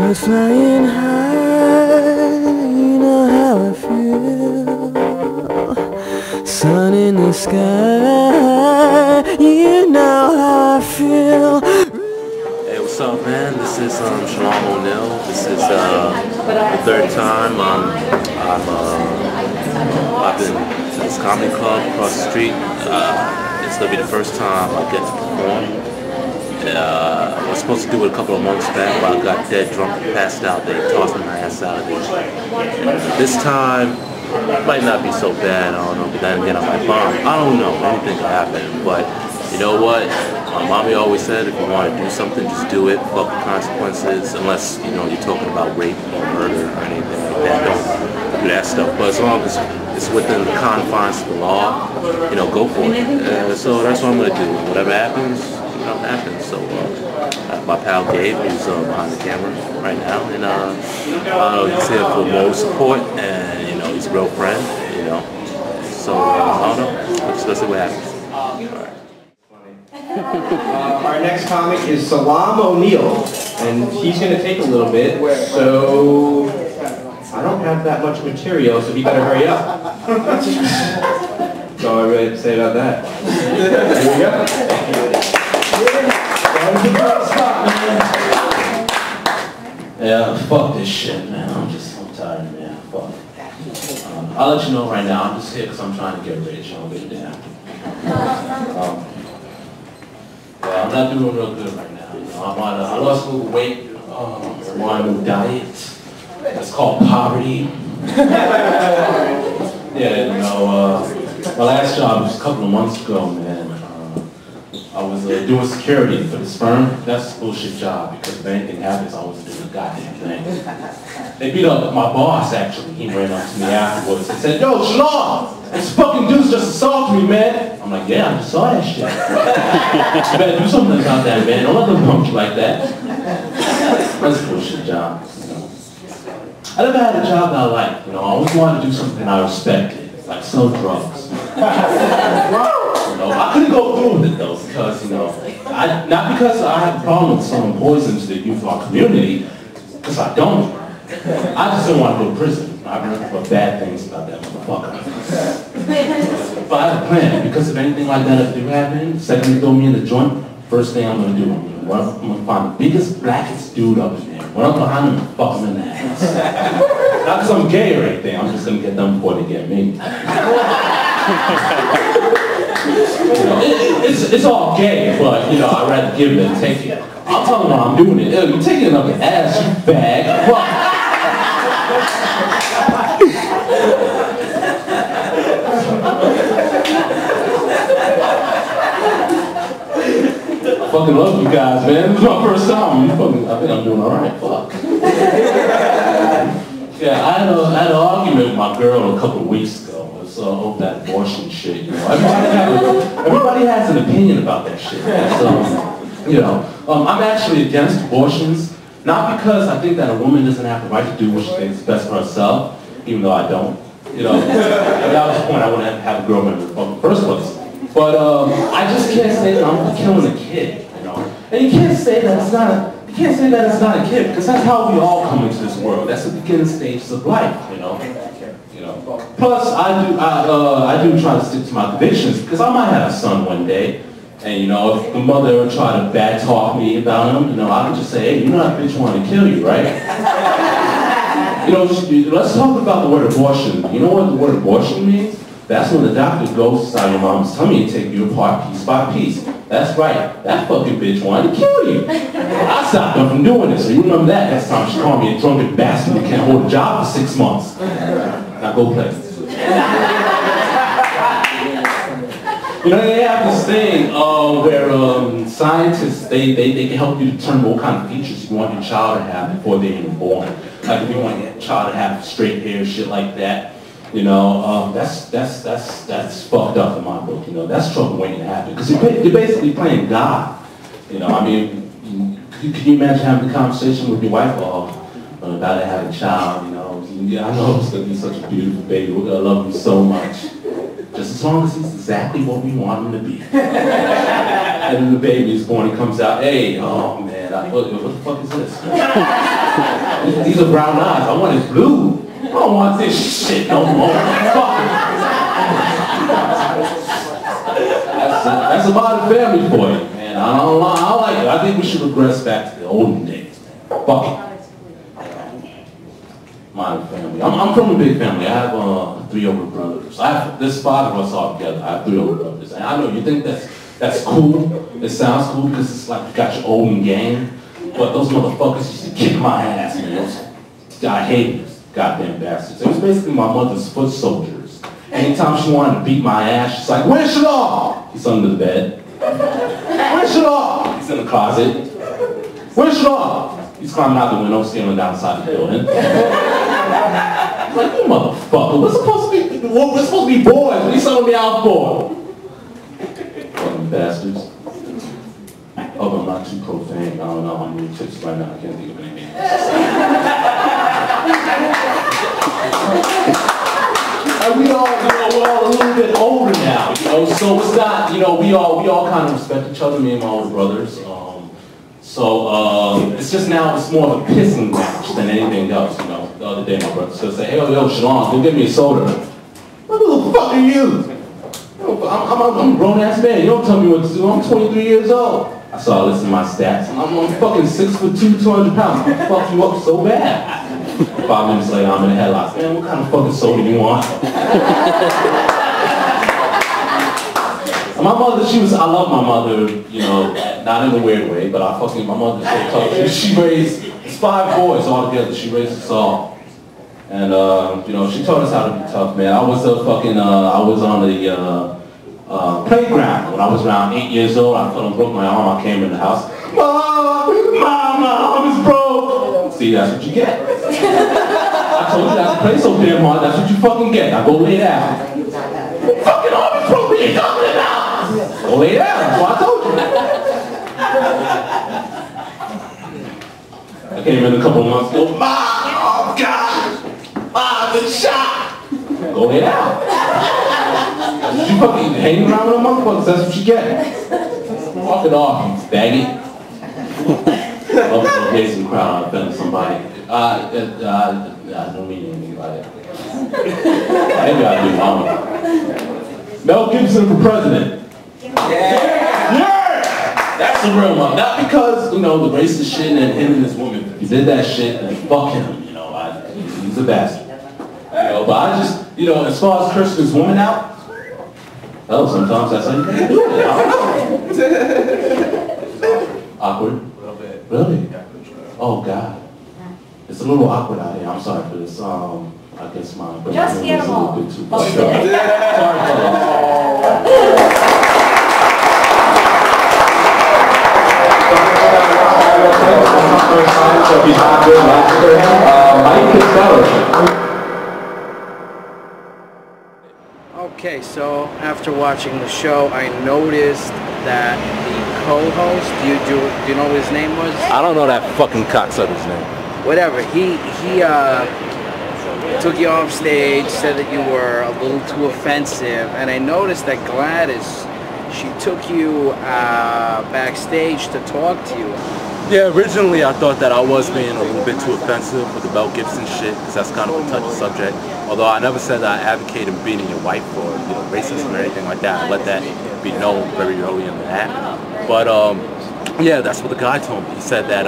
Birds flying high, you know how I feel. Sun in the sky, you know how I feel. Hey, what's up, man? This is Shalom O'Neill. This is the third time I've been to this comedy club across the street. It's gonna be the first time I get to perform. I was supposed to do it a couple of months back, but I got dead drunk and passed out. They tossed my ass out of there. This time, it might not be so bad. I don't know, but then again, I might bomb. I don't know. Anything could happen. But you know what? My mommy always said, if you want to do something, just do it. Fuck the consequences, unless you're talking about rape or murder or anything like that. Don't do that stuff. But as long as it's within the confines of the law, go for it. So that's what I'm gonna do. Whatever happens, happens. So my pal Gabe, who's behind the camera right now, and he's here for moral support, and he's a real friend. So I don't know. Let's see what happens. All right. Our next comic is Shalom O'Neill, and he's going to take a little bit, so I don't have that much material, so he better hurry up. That's all I really have to say about that. Here we go. Yeah, fuck this shit, man. I'm tired, man. Fuck. I'll let you know right now. I'm just here because I'm trying to get rich. I'll get down. I'm not doing real good right now. I lost a little weight. I'm on a new diet. It's called poverty. Yeah, my last job was a couple of months ago, man. I was doing security for this firm. That's a bullshit job because if anything happens, I wasn't doing a goddamn thing. They beat up my boss, actually. He ran up to me afterwards and said, "Yo, Shalom! This fucking dude's just assaulted me, man." I'm like, "Yeah, I just saw that shit." You better do something about that, man. Don't let them punk you like that. That's a bullshit job. I never had a job that I liked. I always wanted to do something I respected, like sell drugs. I couldn't go through with it though, because not because I have a problem with selling poison to the youth of our community, because I don't. I just didn't want to go to prison. I've heard bad things about that motherfucker. But I have a plan, because if anything like that ever do happen, second they throw me in the joint, first thing I'm going to do, I'm going to find the biggest, blackest dude up in there, run up behind him and fuck him in the ass. Not because I'm gay or anything, I'm just going to get them before they get me. It's all gay, but I'd rather give it and take it. I'll tell them while I'm doing it. You're taking it up your ass, you bag. I fucking love you guys, man. This is my first time. I think I'm doing alright. Fuck. Yeah, I had an argument with my girl a couple of weeks ago. Over that abortion shit, everybody has an opinion about that shit. So, I'm actually against abortions, not because I think that a woman doesn't have the right to do what she thinks is best for herself, even though I don't. That was the point. I wouldn't have a girlfriend in the first place. But I just can't say that I'm killing a kid, And you can't say that it's not a kid, because that's how we all come into this world. That's the beginning stages of life, Plus, I do try to stick to my convictions, because I might have a son one day, and if the mother try to bad talk me about him, I can just say, "Hey, that bitch wanted to kill you, right?" Let's talk about the word abortion. You know what the word abortion means? That's when the doctor goes inside your mom's tummy and take you apart piece by piece. That's right, that fucking bitch wanted to kill you. I stopped her from doing it, so you remember that. Next time she called me a drunken bastard who can't hold a job for 6 months. Now go play. They have this thing where scientists, they can help you determine what kind of features you want your child to have before they're even born. Like if you want your child to have straight hair, shit like that. That's fucked up in my book. That's trouble waiting to happen. Because you're basically playing God. Can you imagine having a conversation with your wife about to have a child? I know it's gonna be such a beautiful baby. We're gonna love him so much. Just as long as he's exactly what we want him to be. And then the baby is born and comes out, "Hey, oh man, What the fuck is this? These are brown eyes. I want it blue. I don't want this shit no more. Fuck it. That's a modern family for you, man. I like it. I think we should regress back to the olden days. Fuck it. Modern family. I'm from a big family. I have 3 older brothers. There's 5 of us all together. I have 3 older brothers. And I know you think that's cool. It sounds cool because it's like you got your olden gang. But those motherfuckers used to kick my ass, man. I hate these goddamn bastards. It was basically my mother's foot soldiers. Anytime she wanted to beat my ass, she's like, "Where's Shalom?" He's under the bed. "Where's Shalom?" He's in the closet. "Where's Shalom?" He's climbing out the window, stealing down the side of the building. Like, you motherfucker, we're supposed to be boys. What are you selling me out for? Fucking bastards. Oh, I'm not too profane. I don't know. I'm really tipsy right now. I can't think of anything else. We're all a little bit older now, you know. So it's not, you know, we all kind of respect each other. Me and my older brothers. It's just now it's more of a pissing match than anything else, you know. The other day my brother said, "Hey, yo, Shalom, go get me a soda." What the fuck are you? I'm a grown-ass man. You don't tell me what to do. I'm 23 years old. I saw listen to my stats. I'm fucking 6'2", 200 pounds. I fuck you up so bad. 5 minutes later, I'm in the headlots. Man, what kind of fucking soda do you want? My mother, I love my mother, you know, not in a weird way, but my mother's so tough. She raised, it's 5 boys all together. She raised us all. And, you know, she taught us how to be tough, man. I was on the playground when I was around 8 years old. I fell and broke my arm. I came in the house. Mom, my arm is broke. See, that's what you get. I told you not to play so damn hard. That's what you fucking get. Now go lay down. Fucking arm is broke. What are you talking about? Go lay down. That's what I told you. I came in a couple of months ago. Mom, oh God. I've been shot. Go lay down. You fucking hanging around with a motherfucker, that's what you get. Walk it off, you faggot. I'm facing the crowd, I'm offending somebody. I don't mean anything by that. Maybe I do, Mel Gibson for president. Yeah! That's the real one. Not because, you know, the racist shit and him and this woman. If he did that shit, then fuck him, you know. He's a bastard. You know, but I just, you know, as far as cursing this woman out, hell, sometimes that's how you can do it. I don't know. Awkward? A little bit. Really? Oh, God. It's a little awkward out here. I'm sorry for this. I guess my brain is a little bit too much. Sorry for Okay, so after watching the show, I noticed that the co-host, do you know what his name was? I don't know that fucking cocksucker's name. Whatever. He took you off stage, said that you were a little too offensive, and I noticed that Gladys, she took you backstage to talk to you. Yeah, originally I thought that I was being a little bit too offensive with the Mel Gibson shit, because that's kind of a touchy subject. Although I never said that I advocated beating your wife or, you know, racism or anything like that. I let that be known very early in the act. But yeah, that's what the guy told me. He said that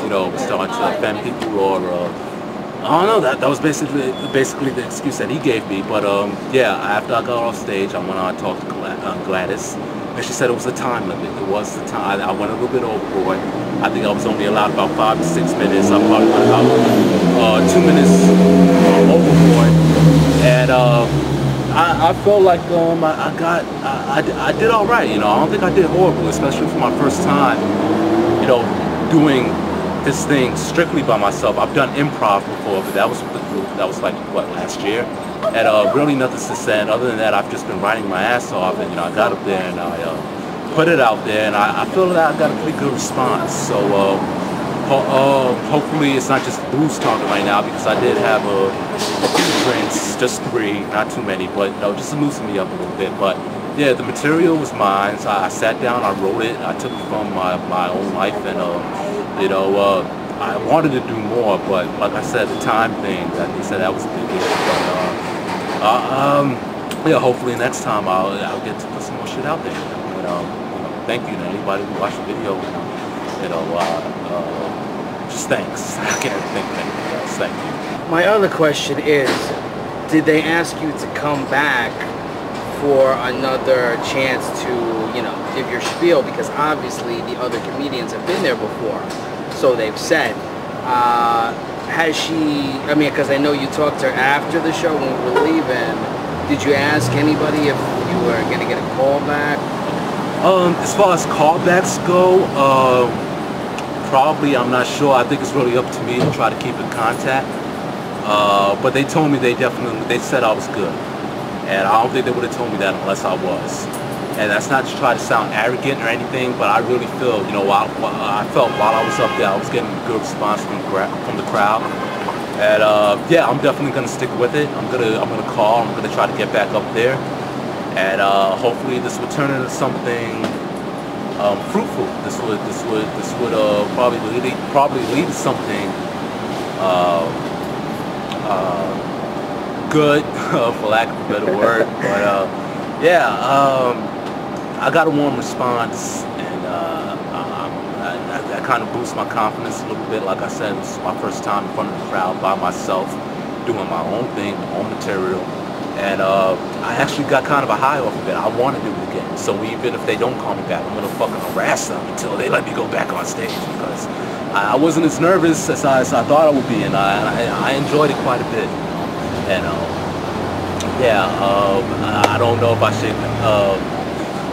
you know, was starting to offend people, or I don't know. That was basically the excuse that he gave me. But yeah, after I got off stage, I went on and talked to Gladys. And she said it was a time limit. It was the time. I went a little bit overboard. I think I was only allowed about 5 to 6 minutes. I probably went about 2 minutes overboard. And I felt like I did all right. You know, I don't think I did horrible, especially for my first time. You know, doing this thing strictly by myself. I've done improv before, but that was with the group. That was like what, last year. And really nothing to say. Other than that, I've just been writing my ass off, and you know, I got up there and I put it out there, and I feel that I got a pretty good response. So hopefully it's not just booze talking right now, because I did have a few drinks, just 3, not too many, but you know, just to loosen me up a little bit. But yeah, the material was mine. So I sat down, I wrote it, I took it from my own life, and You know, I wanted to do more, but like I said, the time thing, that they said that was a big issue. But yeah, hopefully next time I'll get to put some more shit out there. But thank you to anybody who watched the video. You know, just thanks. I can't think of anything else. Thank you. My other question is, did they ask you to come back for another chance to, you know, give your spiel? Because obviously the other comedians have been there before, so they've said. Has she, I mean, because I know you talked to her after the show when we were leaving. Did you ask anybody if you were going to get a call back? As far as callbacks go, probably, I'm not sure. I think it's really up to me to try to keep in contact. But they told me they said I was good. And I don't think they would have told me that unless I was. And that's not to try to sound arrogant or anything, but I really feel, you know, I felt while I was up there, I was getting a good response from the crowd. And yeah, I'm definitely gonna stick with it. I'm gonna call. I'm gonna try to get back up there, and hopefully this would turn into something fruitful. This would probably lead to something good, for lack of a better word. But yeah, I got a warm response, and that kind of boosts my confidence a little bit. Like I said, this is my first time in front of the crowd by myself, doing my own thing, my own material, and I actually got kind of a high off of it. I want to do it again, so even if they don't call me back, I'm gonna fucking harass them until they let me go back on stage, because I wasn't as nervous as I thought I would be, and I enjoyed it quite a bit. And yeah, I don't know if I should,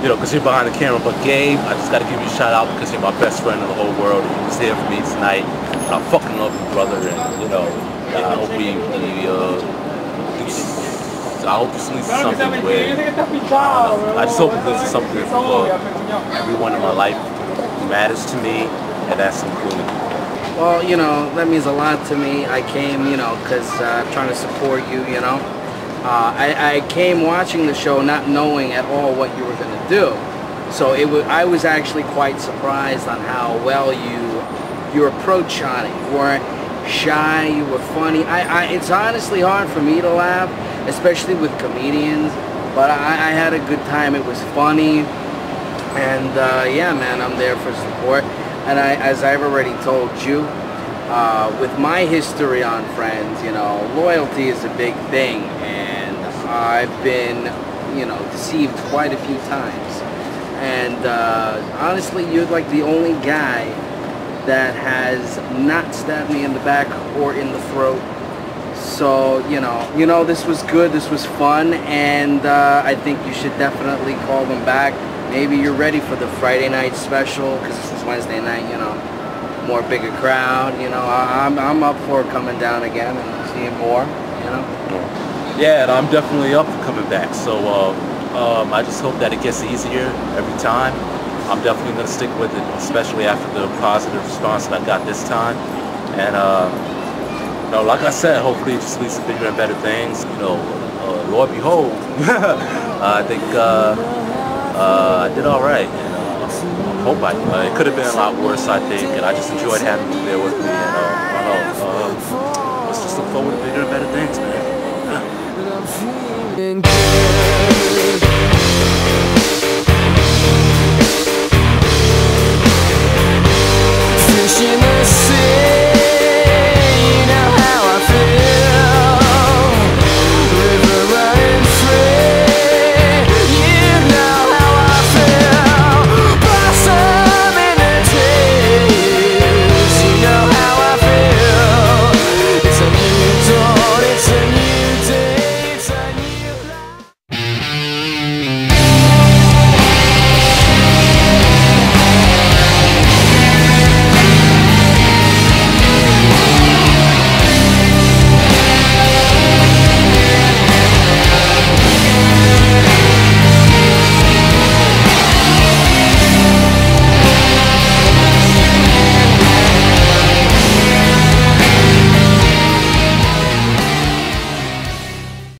you know, because you're behind the camera, but Gabe, I just got to give you a shout out because you're my best friend in the whole world. He was here for me tonight. I fucking love you, brother, and you know, I hope I hope this leads to something where, I just hope it leads to something for everyone in my life who matters to me, and that's including you. Well, you know, that means a lot to me. I came, you know, because I'm trying to support you, you know. I came watching the show not knowing at all what you were going to do. So I was actually quite surprised on how well your approach on it. You weren't shy, you were funny. It's honestly hard for me to laugh, especially with comedians, but I had a good time. It was funny, and yeah, man, I'm there for support. And as I've already told you, with my history on Friends, you know, loyalty is a big thing, and I've been, you know, deceived quite a few times. And honestly, you're like the only guy that has not stabbed me in the back or in the throat. So, you know, this was good, this was fun, and I think you should definitely call them back. Maybe you're ready for the Friday night special, because this is Wednesday night, you know, more bigger crowd, you know. I'm up for coming down again and seeing more, you know. Yeah, and I'm definitely up for coming back, so I just hope that it gets easier every time. I'm definitely going to stick with it, especially after the positive response that I got this time. And, you know, like I said, hopefully it just leads to bigger and better things. You know, Lord behold, I think I did all right. And I hope it could have been a lot worse, I think, and I just enjoyed having you there with me. And I don't know, let's just look forward to bigger and better things, man.